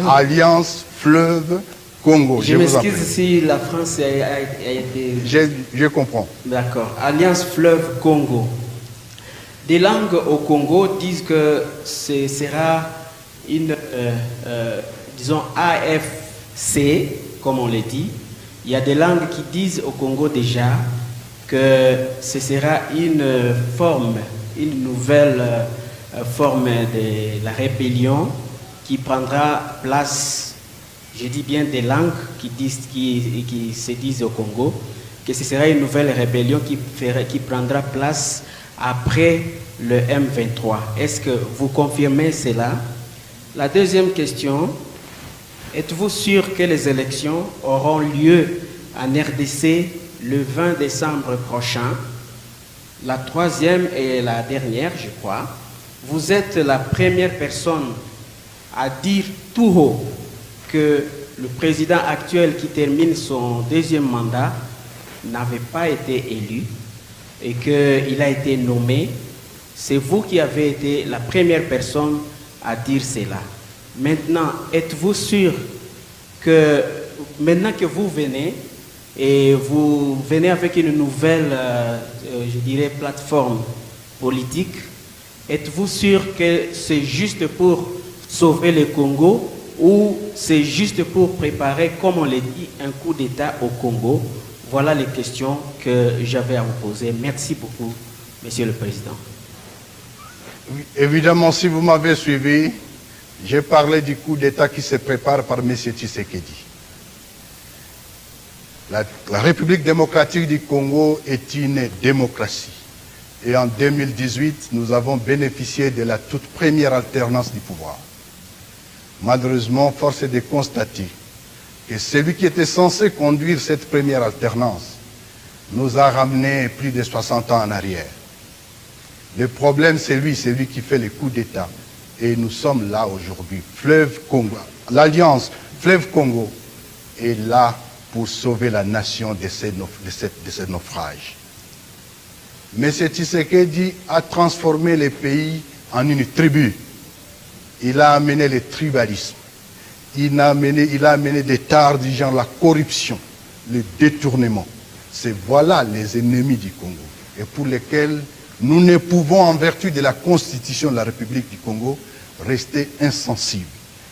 Alliance Fleuve Congo. Je m'excuse si la France a été... Je comprends. D'accord. Alliance Fleuve Congo. Des langues au Congo disent que ce sera une, disons, AFC, comme on le dit. Il y a des langues qui disent au Congo déjà que ce sera une forme, une nouvelle forme de la rébellion qui prendra place, je dis bien des langues qui se disent au Congo, que ce sera une nouvelle rébellion qui prendra place après le M23. Est-ce que vous confirmez cela? La deuxième question, êtes-vous sûr que les élections auront lieu en RDC le 20 décembre prochain? La troisième et la dernière, je crois, vous êtes la première personne à dire tout haut que le président actuel qui termine son deuxième mandat n'avait pas été élu et qu'il a été nommé. C'est vous qui avez été la première personne à dire cela. Maintenant, êtes-vous sûr que maintenant que vous venez, et vous venez avec une nouvelle, je dirais, plateforme politique, êtes-vous sûr que c'est juste pour sauver le Congo ou c'est juste pour préparer, comme on l'a dit, un coup d'État au Congo? Voilà les questions que j'avais à vous poser. Merci beaucoup, Monsieur le Président. Oui, évidemment, si vous m'avez suivi, j'ai parlé du coup d'État qui se prépare par M. Tshisekedi. La République démocratique du Congo est une démocratie. Et en 2018, nous avons bénéficié de la toute première alternance du pouvoir. Malheureusement, force est de constater que celui qui était censé conduire cette première alternance nous a ramené plus de 60 ans en arrière. Le problème, c'est lui qui fait les coups d'État. Et nous sommes là aujourd'hui. Fleuve Congo, l'Alliance Fleuve Congo est là pour sauver la nation de ces naufrages. Mais Tshisekedi a transformé les pays en une tribu. Il a amené le tribalisme. Il a amené des tares du genre la corruption, le détournement. Voilà les ennemis du Congo et pour lesquels nous ne pouvons, en vertu de la Constitution de la République du Congo, rester insensibles.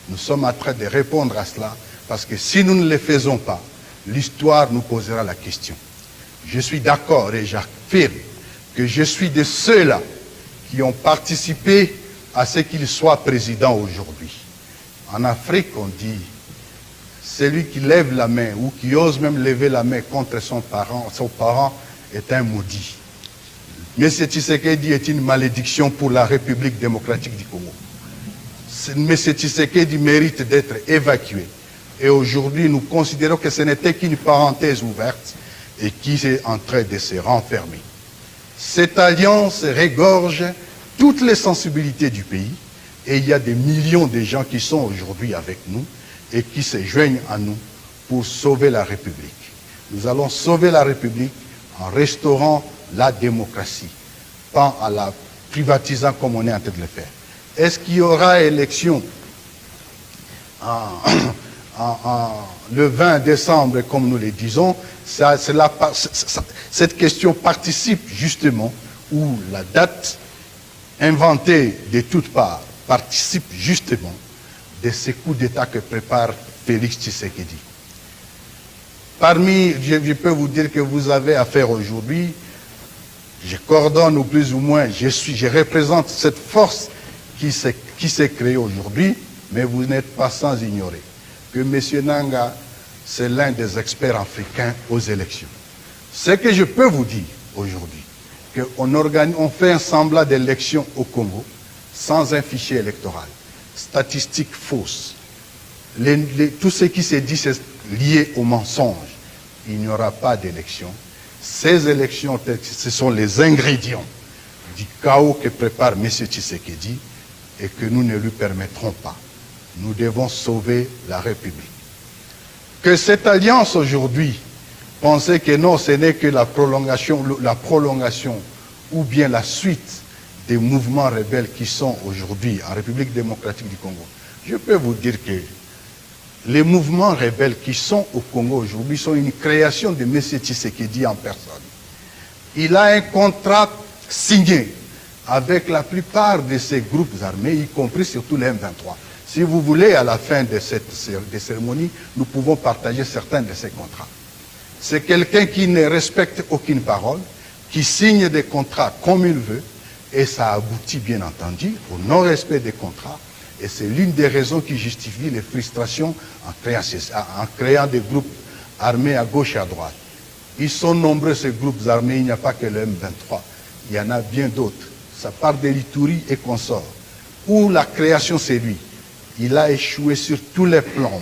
Nous sommes en train de répondre à cela parce que si nous ne le faisons pas, l'histoire nous posera la question. Je suis d'accord et j'affirme que je suis de ceux-là qui ont participé à ce qu'il soit président aujourd'hui. En Afrique, on dit, celui qui lève la main ou qui ose même lever la main contre son parent est un maudit. Mais M. Tshisekedi est une malédiction pour la République démocratique du Congo. M. Tshisekedi mérite d'être évacué. Et aujourd'hui, nous considérons que ce n'était qu'une parenthèse ouverte et qui est en train de se renfermer. Cette alliance regorge toutes les sensibilités du pays et il y a des millions de gens qui sont aujourd'hui avec nous et qui se joignent à nous pour sauver la République. Nous allons sauver la République en restaurant la démocratie, pas en la privatisant comme on est en train de le faire. Est-ce qu'il y aura élection le 20 décembre, comme nous le disons? Cette question participe justement, ou la date inventée de toutes parts, participe justement de ces coups d'État que prépare Félix Tshisekedi. Parmi, je peux vous dire que vous avez affaire aujourd'hui, je coordonne ou plus ou moins, je représente cette force qui s'est créée aujourd'hui, mais vous n'êtes pas sans ignorer que M. Nanga, c'est l'un des experts africains aux élections. Ce que je peux vous dire aujourd'hui, qu'on fait un semblant d'élection au Congo sans un fichier électoral, statistiques fausses. Tout ce qui s'est dit, c'est lié au mensonge. Il n'y aura pas d'élection. Ces élections, ce sont les ingrédients du chaos que prépare M. Tshisekedi et que nous ne lui permettrons pas. Nous devons sauver la République. Que cette alliance aujourd'hui, pensait que non, ce n'est que la prolongation ou bien la suite des mouvements rebelles qui sont aujourd'hui en République démocratique du Congo. Je peux vous dire que Les mouvements rebelles qui sont au Congo aujourd'hui sont une création de M. Tshisekedi en personne. Il a un contrat signé avec la plupart de ces groupes armés, y compris surtout les M23. Si vous voulez, à la fin de cette cérémonie, nous pouvons partager certains de ces contrats. C'est quelqu'un qui ne respecte aucune parole, qui signe des contrats comme il veut, et ça aboutit bien entendu au non-respect des contrats. Et c'est l'une des raisons qui justifie les frustrations en créant des groupes armés à gauche et à droite. Ils sont nombreux ces groupes armés, il n'y a pas que le M23, il y en a bien d'autres. Ça part de l'Ituri et consorts, où la création c'est lui. Il a échoué sur tous les plans.